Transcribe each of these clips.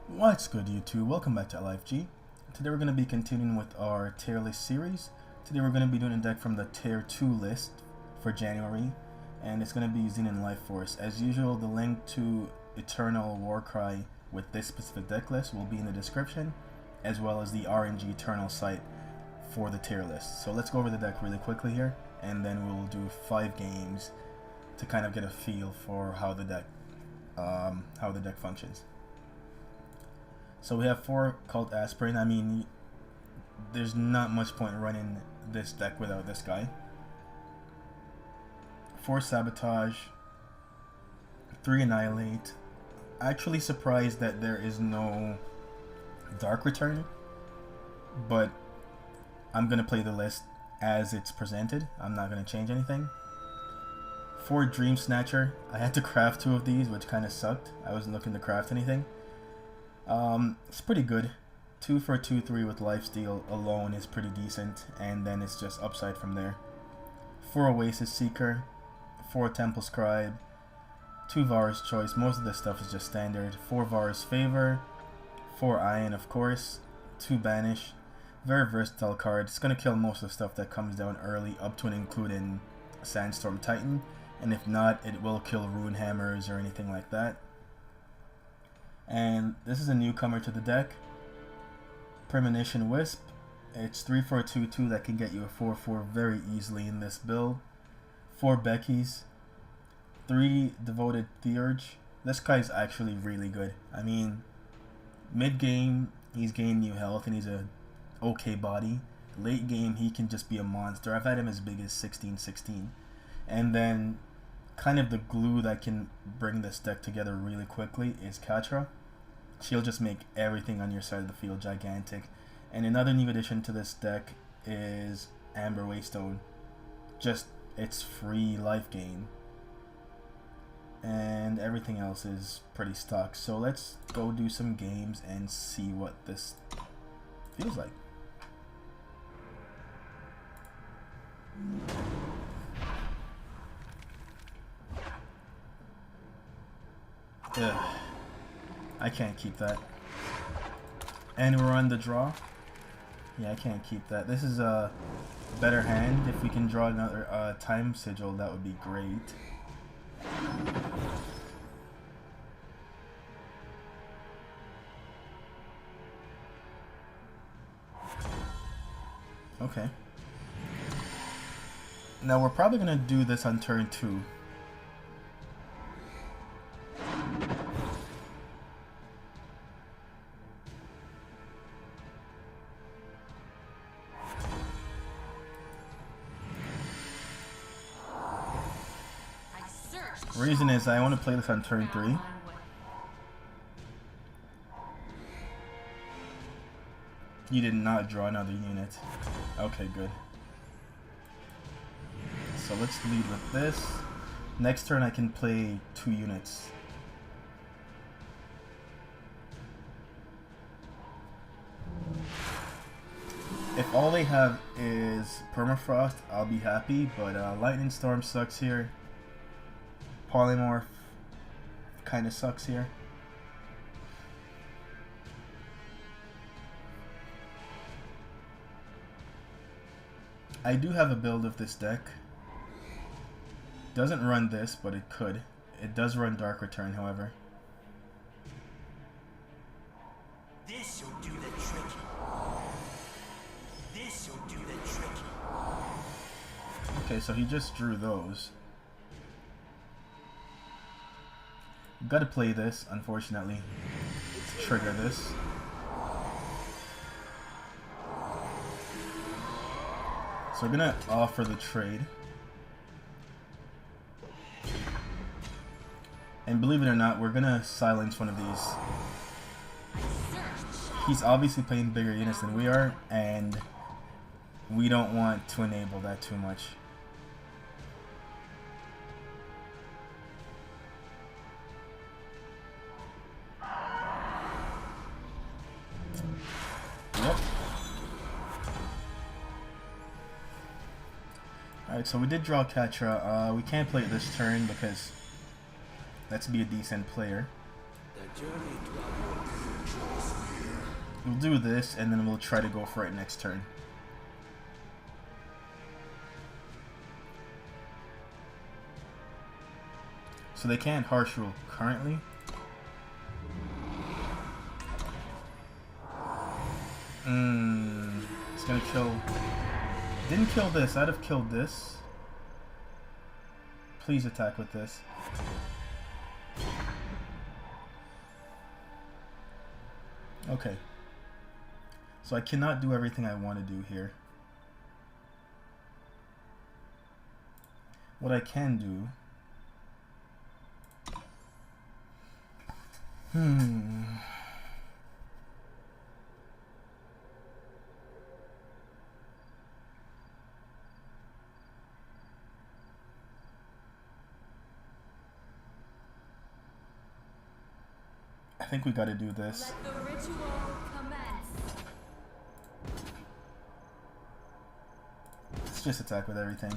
What's good, YouTube? Welcome back to LifeG. Today we're going to be continuing with our tier list series. Today we're going to be doing a deck from the tier 2 list for January, and it's going to be Xenan Lifeforce. As usual, the link to Eternal Warcry with this specific deck list will be in the description, as well as the RNG Eternal site for the tier list. So let's go over the deck really quickly here, and then we'll do 5 games to kind of get a feel for how the deck functions. So we have 4 Cult Aspirant. I mean, there's not much point running this deck without this guy. 4 Sabotage, 3 Annihilate. Actually surprised that there is no Dark Return, but I'm going to play the list as it's presented. I'm not going to change anything. 4 Dream Snatcher. I had to craft 2 of these, which kind of sucked. I wasn't looking to craft anything. It's pretty good. 2 for 2/3 with lifesteal alone is pretty decent, and then it's just upside from there. 4 Oasis Seeker, 4 Temple Scribe, 2 Varus Choice. Most of this stuff is just standard. 4 Varus Favor, 4 Iron, of course, 2 Banish. Very versatile card. It's gonna kill most of the stuff that comes down early, up to and including Sandstorm Titan, and if not, it will kill Rune Hammers or anything like that. And this is a newcomer to the deck, Premonition Wisp. It's 3 for a 2/2 that can get you a 4/4 very easily in this build. 4 Becky's, 3 Devoted Theurge. This guy's actually really good. I mean, mid game he's gained new health and he's a okay body. Late game he can just be a monster. I've had him as big as 16/16. And then kind of the glue that can bring this deck together really quickly is Katra. She'll just make everything on your side of the field gigantic. And another new addition to this deck is Amber Waystone. Just its free life gain. And everything else is pretty stock. So let's go do some games and see what this feels like. Ugh. I can't keep that. And we're on the draw. Yeah, I can't keep that. This is a better hand. If we can draw another Time Sigil, that would be great. Okay. Now we're probably going to do this on turn 2. Reason is I want to play this on turn 3. You did not draw another unit. Okay, good. So let's lead with this. Next turn I can play 2 units. If all they have is Permafrost, I'll be happy, but Lightning Storm sucks here. Polymorph kind of sucks here. I do have a build of this deck. Doesn't run this, but it could. It does run Dark Return, however. This will do the trick. This will do the trick. Okay, so he just drew those. Gotta play this, unfortunately, to trigger this. So we're gonna offer the trade. And believe it or not, we're gonna silence one of these. He's obviously playing bigger units than we are, and we don't want to enable that too much. Yep. Alright, so we did draw Katra. We can't play it this turn because let's be a decent player. The journey to our we'll do this, and then we'll try to go for it next turn. So they can't harsh rule currently. It's gonna kill. Didn't kill this. I'd have killed this. Please attack with this. Okay. So I cannot do everything I want to do here. What I can do... I think we gotta do this. Let the ritual commence. Let's just attack with everything.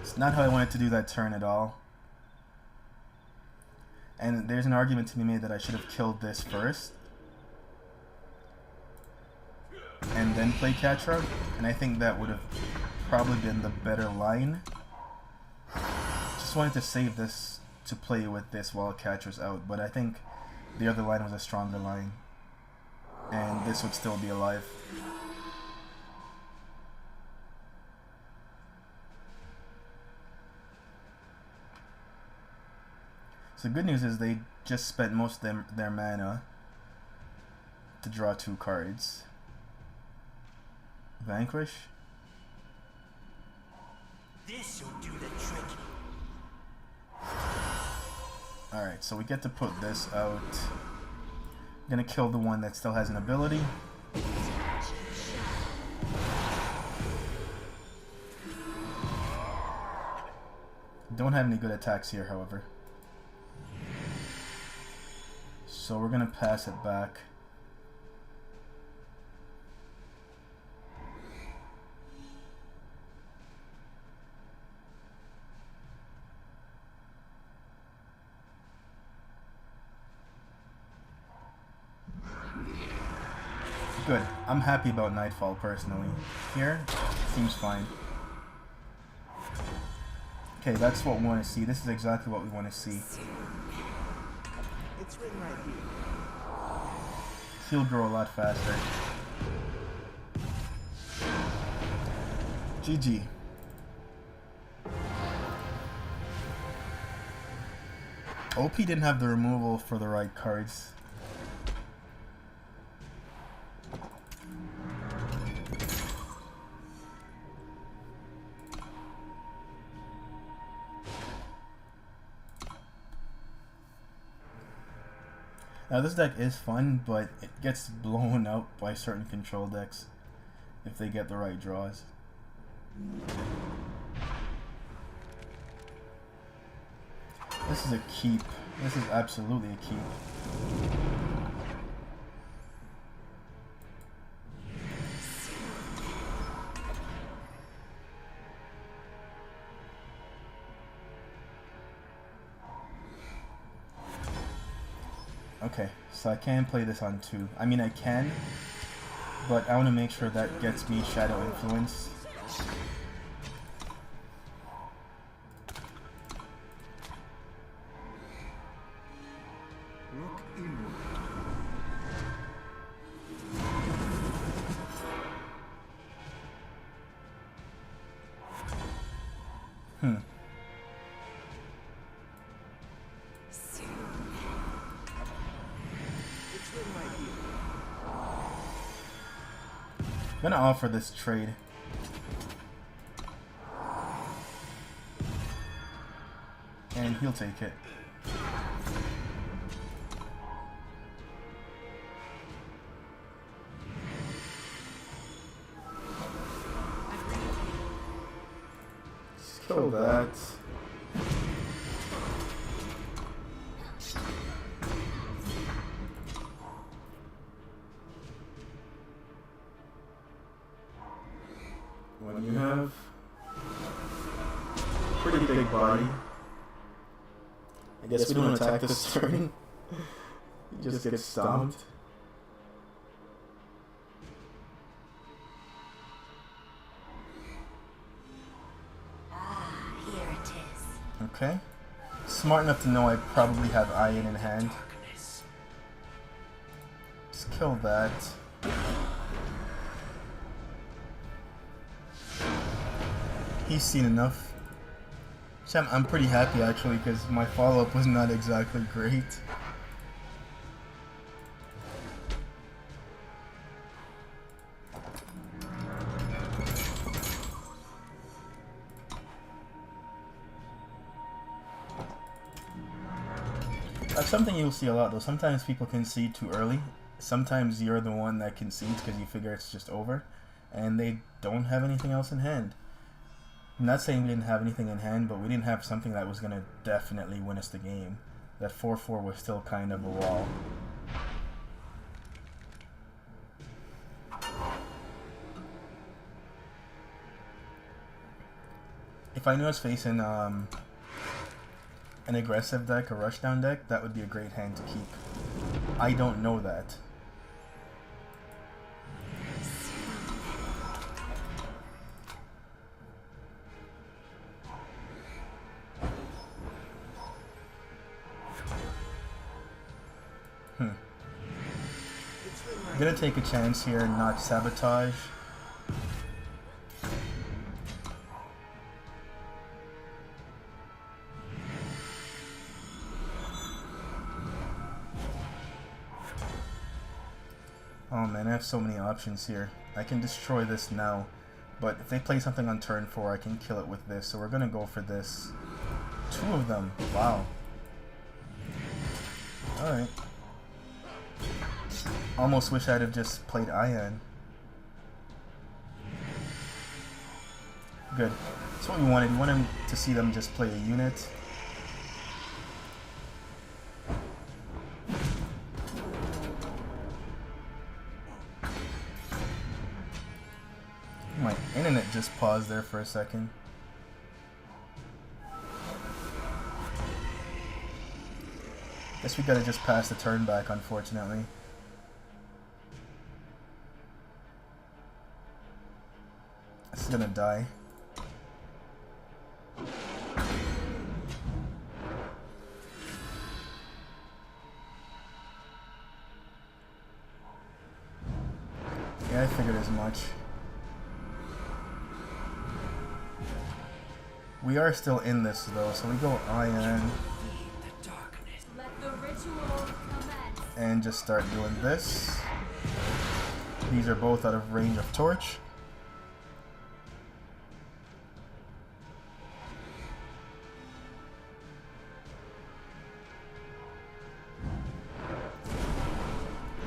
It's not how I wanted to do that turn at all. And there's an argument to be made that I should have killed this first. And then play catch route. And I think that would have probably been the better line. Just wanted to save this to play with this while catch was out, but I think the other line was a stronger line, and this would still be alive. So the good news is they just spent most of their mana to draw 2 cards. Vanquish. This'll do the trick. Alright, so we get to put this out. I'm gonna kill the one that still has an ability. Don't have any good attacks here, however. So we're gonna pass it back. Good. I'm happy about Nightfall personally. Here, seems fine. Okay, that's what we want to see. This is exactly what we want to see. It's written right here. He'll grow a lot faster. GG. OP didn't have the removal for the right cards. Now this deck is fun, but it gets blown out by certain control decks if they get the right draws. This is a keep. This is absolutely a keep. Okay, so I can play this on 2. I mean, I can, but I want to make sure that gets me Shadow Influence. Look inward. It's written right here. I'm gonna offer this trade. And he'll take it. Let's kill that. When you have pretty big body, I guess we don't attack this turn. He just gets stomped. Ah, here it is. Okay. Smart enough to know I probably have Iron in hand. Let's kill that. He's seen enough. So I'm pretty happy actually because my follow-up was not exactly great. That's something you'll see a lot though. Sometimes people concede too early. Sometimes you're the one that concedes because you figure it's just over. And they don't have anything else in hand. I'm not saying we didn't have anything in hand, but we didn't have something that was going to definitely win us the game. That 4-4 was still kind of a wall. If I knew I was facing an aggressive deck, a rushdown deck, that would be a great hand to keep. I don't know that. I'm gonna take a chance here and not sabotage. Oh man, I have so many options here. I can destroy this now, but if they play something on turn 4, I can kill it with this. So we're gonna go for this. 2 of them. Wow. Alright. Almost wish I'd have just played Ion. Good. That's what we wanted. We wanted to see them just play a unit. My internet just paused there for a second. Guess we gotta just pass the turn back, unfortunately. This is gonna die. Yeah, I figured as much. We are still in this though, so we go Ion. Let the ritual commence. And just start doing this. These are both out of range of torch.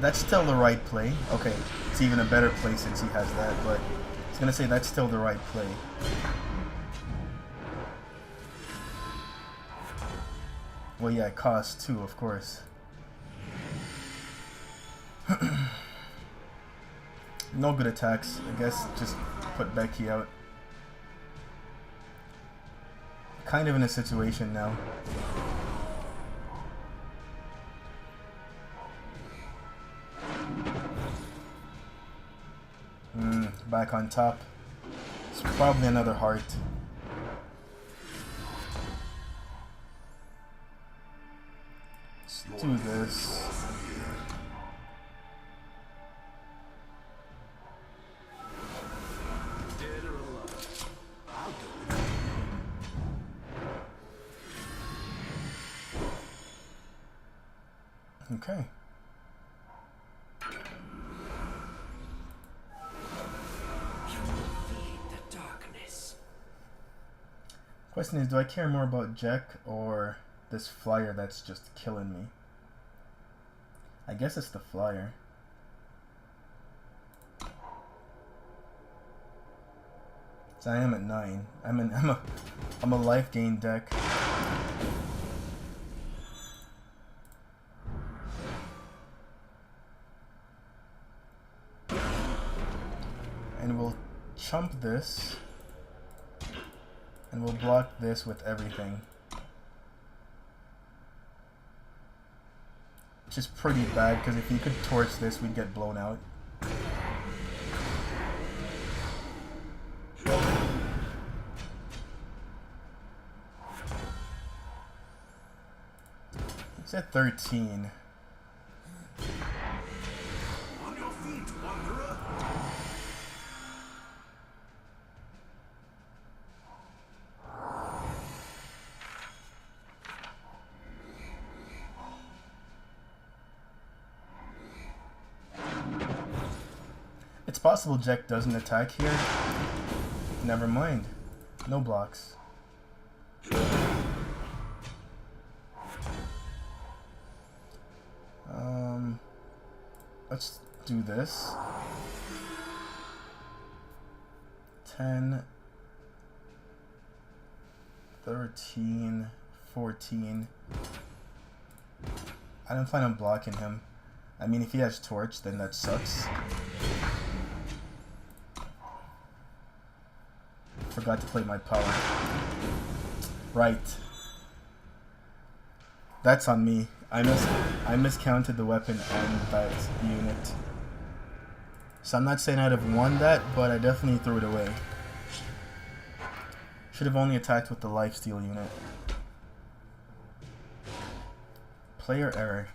That's still the right play. Okay, it's even a better play since he has that, but I was gonna say that's still the right play. Well, yeah, it costs 2, of course. No good attacks. I guess just put Becky out. Kind of in a situation now. Back on top. It's probably another heart. Let's do this. Okay. Question is, do I care more about Jack or this flyer that's just killing me? I guess it's the flyer. So I am at 9. I'm a life gain deck. And we'll chump this. And we'll block this with everything. Which is pretty bad, because if he could torch this, we'd get blown out. It's at 13. On your feet, wanderer. It's possible Jack doesn't attack here. Never mind. No blocks. Let's do this. 10, 13, 14. I don't plan on blocking him. I mean, if he has torch, then that sucks. Forgot to play my power. Right. That's on me. I miscounted the weapon and that unit. So I'm not saying I'd have won that, but I definitely threw it away. Should have only attacked with the lifesteal unit. Player error.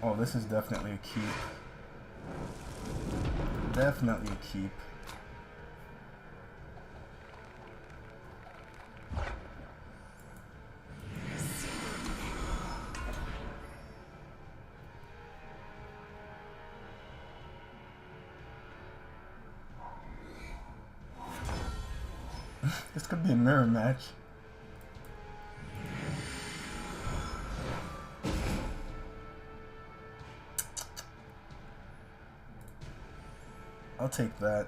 Oh, this is definitely a keep. Definitely a keep. This could be a mirror match. I'll take that.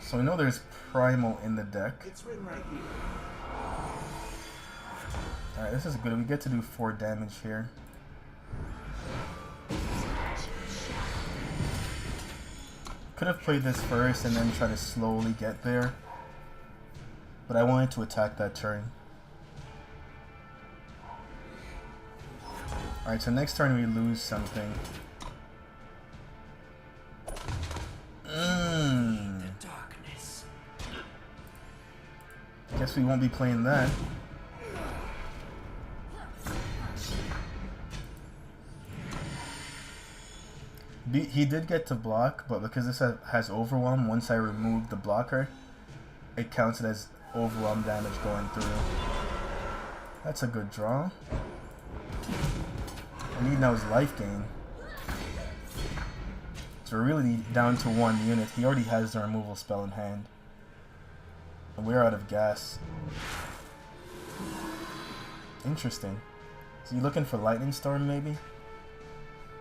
So I know there's Primal in the deck. It's written right here. Alright, this is good. We get to do 4 damage here. Could have played this first and then try to slowly get there. But I wanted to attack that turn. Alright, so next turn we lose something. Guess we won't be playing that. He did get to block, but because this has overwhelm, once I remove the blocker, it counts it as overwhelm damage going through. That's a good draw. I need now is life gain. So we're really down to 1 unit. He already has the removal spell in hand. And we're out of gas. Interesting. Is he looking for Lightning Storm maybe?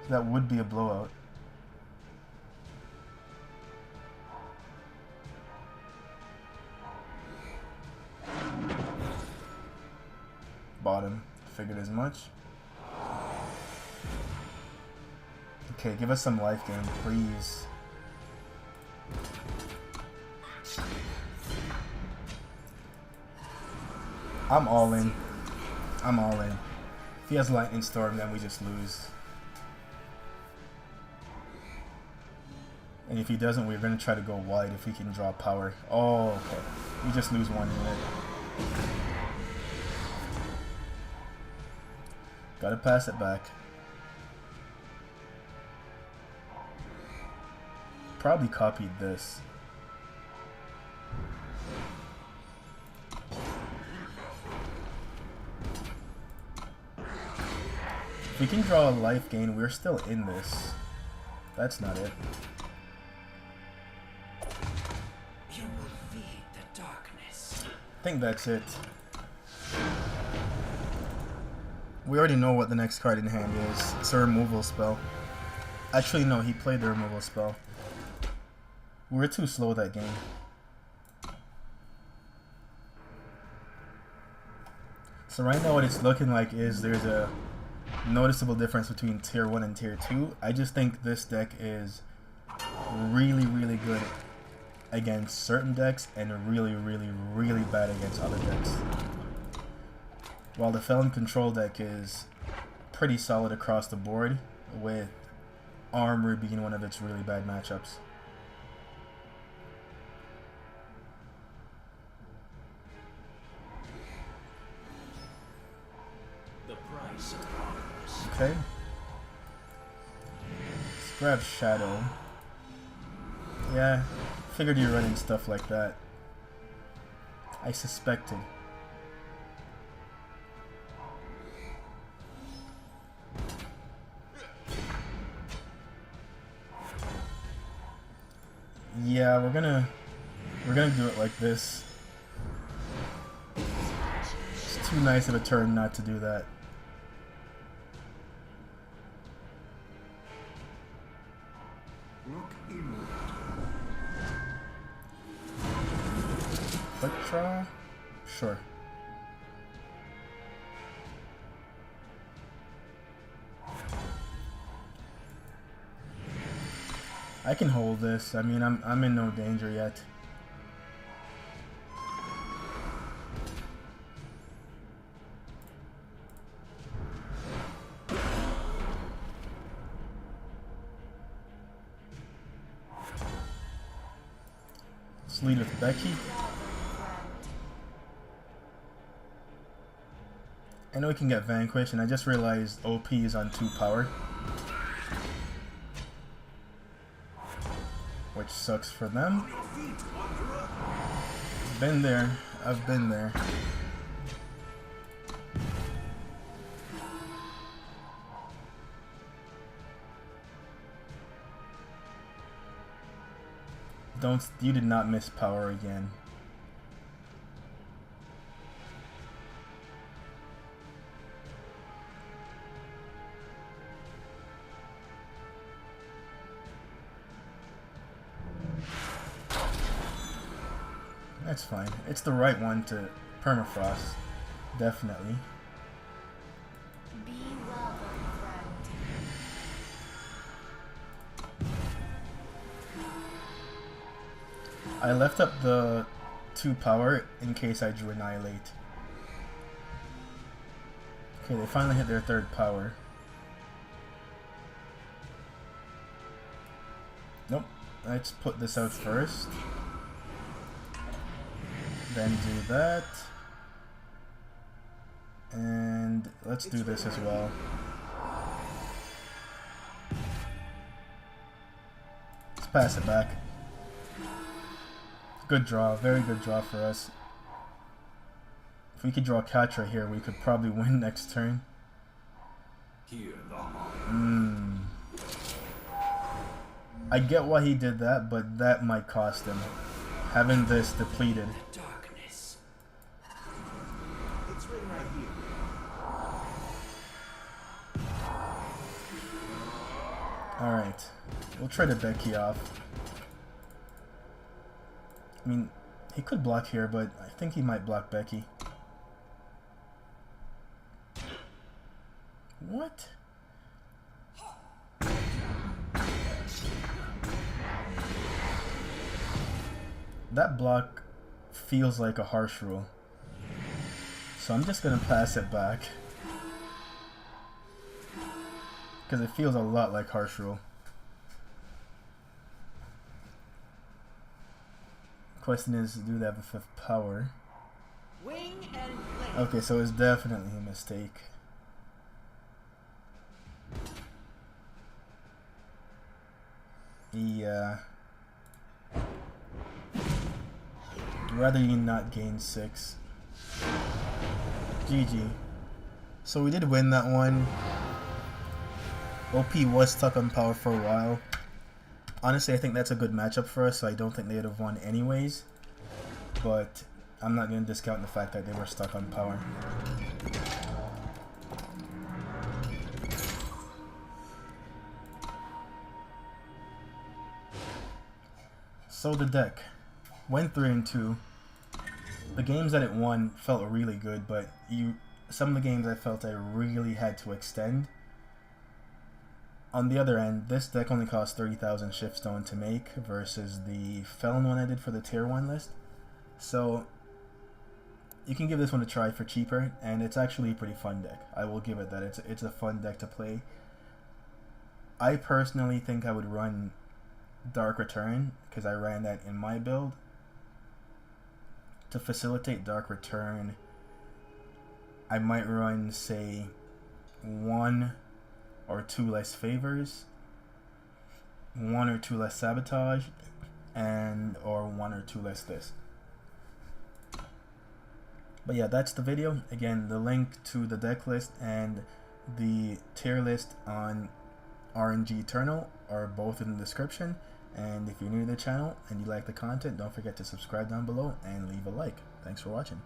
That would be a blowout. Bottom. Figured as much. Okay, give us some life gain, please. I'm all in. I'm all in. If he has Lightning Storm, then we just lose. And if he doesn't, we're going to try to go wide if we can draw power. Oh, okay. We just lose 1 unit. Gotta pass it back. Probably copied this. If we can draw a life gain, we're still in this. That's not it. You will feed the darkness. I think that's it. We already know what the next card in hand is. It's a removal spell. Actually, no, he played the removal spell. We were too slow that game. So right now what it's looking like is there's a noticeable difference between tier 1 and tier 2. I just think this deck is really, really good against certain decks and really, really, really bad against other decks. While the Felon Control deck is pretty solid across the board, with Armor being one of its really bad matchups. The price of progress. Okay. Let's grab Shadow. Yeah, figured you're running stuff like that. I suspected. Yeah, we're gonna do it like this. It's too nice of a turn not to do that. Look inward. Quick draw? Sure. I can hold this. I mean, I'm in no danger yet. Let's lead with Becky. I know we can get Vanquish, and I just realized OP is on 2 power. Which sucks for them. On your feet, wanderer. Been there. I've been there. You did not miss power again. That's fine. It's the right one to permafrost. Definitely. Be well, friend. I left up the 2 power in case I drew Annihilate. Okay, they finally hit their 3rd power. Nope. Let's put this out first. Then do that. And let's do this as well. Let's pass it back. Good draw, very good draw for us. If we could draw Katra here, we could probably win next turn. Hear the heart. I get why he did that, but that might cost him. Having this depleted. Darkness. It's written right here. Alright. We'll try to Becky off. I mean, he could block here, but I think he might block Becky. What? That block feels like a harsh rule. So I'm just gonna pass it back. Because it feels a lot like harsh rule. Question is, do they have a 5th power? Wing and blade. Okay, so it's definitely a mistake. Yeah. Rather you not gain 6. GG. So we did win that one. OP was stuck on power for a while. Honestly, I think that's a good matchup for us, so I don't think they would have won anyways. But I'm not going to discount the fact that they were stuck on power. So the deck went 3-2. The games that it won felt really good, but some of the games I felt I really had to extend. On the other end, this deck only cost 30,000 Shiftstone to make versus the Felon one I did for the tier 1 list. So you can give this one a try for cheaper, and it's actually a pretty fun deck. I will give it that. It's a fun deck to play. I personally think I would run Dark Return, because I ran that in my build. To facilitate Dark Return, I might run, say, 1 or 2 less favors, 1 or 2 less sabotage, and or 1 or 2 less this. But yeah, that's the video. Again, the link to the deck list and the tier list on RNG Eternal are both in the description. And if you're new to the channel and you like the content, don't forget to subscribe down below and leave a like. Thanks for watching.